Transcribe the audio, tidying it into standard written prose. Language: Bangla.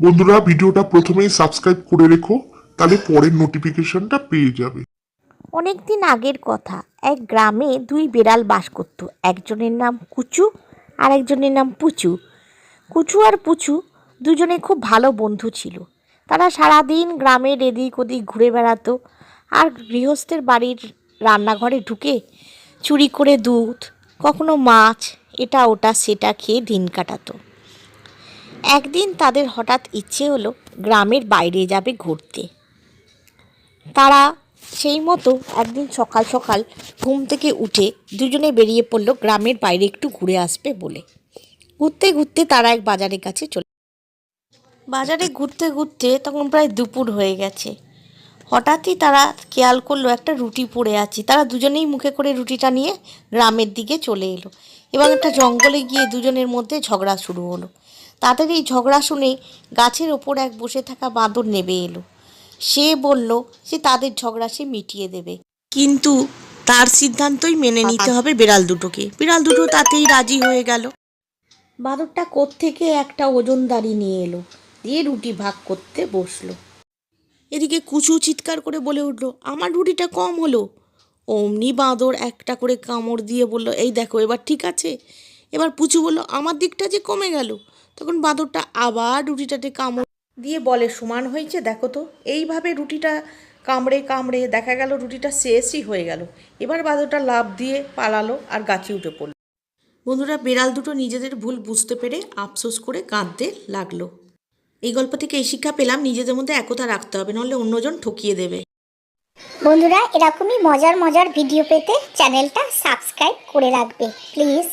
বন্ধুরা ভিডিওটা প্রথমেই সাবস্ক্রাইব করে রেখো, তাহলে পরের নোটিফিকেশনটা পেয়ে যাবে। অনেক দিন আগের কথা, এক গ্রামে দুই বিড়াল বাস করত। একজনের নাম কুচু আর একজনের নাম পুচু। কুচু আর পুচু দুজনে খুব ভালো বন্ধু ছিল। তারা সারাদিন গ্রামের এদিক ওদিক ঘুরে বেড়াতো আর গৃহস্থের বাড়ির রান্নাঘরে ঢুকে চুরি করে দুধ, কখনো মাছ, এটা ওটা সেটা খেয়ে দিন কাটাতো। একদিন তাদের হঠাৎ ইচ্ছে হলো গ্রামের বাইরে যাবে ঘুরতে। তারা সেই মতো একদিন সকাল সকাল ঘুম থেকে উঠে দুজনে বেরিয়ে পড়লো গ্রামের বাইরে একটু ঘুরে আসবে বলে। ঘুরতে ঘুরতে তারা এক বাজারের কাছে বাজারে ঘুরতে ঘুরতে তখন প্রায় দুপুর হয়ে গেছে। হঠাৎই তারা খেয়াল করলো একটা রুটি পড়ে আছে। তারা দুজনেই মুখে করে রুটিটা নিয়ে গ্রামের দিকে চলে এলো এবং একটা জঙ্গলে গিয়ে দুজনের মধ্যে ঝগড়া শুরু হলো। তাদের এই ঝগড়া শুনে গাছের ওপর এক বসে থাকা বাঁদর নেমে এলো। সে বলল যে তাদের ঝগড়া সে মিটিয়ে দেবে, কিন্তু তার সিদ্ধান্তই মেনে নিতে হবে বিড়াল দুটোকে। বিড়াল দুটো তাতেই রাজি হয়ে গেল। বাঁদরটা কোত্থেকে একটা ওজনদারি নিয়ে এলো, দিয়ে রুটি ভাগ করতে বসলো। এদিকে কুচু চিৎকার করে বলে উঠলো, আমার রুটিটা কম হলো। অমনি বাঁদর একটা করে কামড় দিয়ে বলল, এই দেখো এবার ঠিক আছে। এবার পুচু বলল, আমার দিকটা যে কমে গেল। তখন বাঁদরটা আবার রুটিটাতে কামড় দিয়ে বলে, সমান হয়েছে দেখো তো। এইভাবে রুটিটা কামড়ে কামড়ে দেখা গেল রুটিটা শেষই হয়ে গেল। এবার বাঁদরটা লাফ দিয়ে পালালো আর গাছে উঠে পড়ল। বন্ধুরা, বিড়াল দুটো নিজেদের ভুল বুঝতে পেরে আফসোস করে কাঁদতে লাগলো। এই গল্প থেকে এই শিক্ষা পেলাম, নিজেদের মধ্যে একতা রাখতে হবে, নাহলে অন্যজন ঠকিয়ে দেবে। বন্ধুরা, এরকমই মজার মজার ভিডিও পেতে চ্যানেলটা সাবস্ক্রাইব করে রাখবে প্লিজ।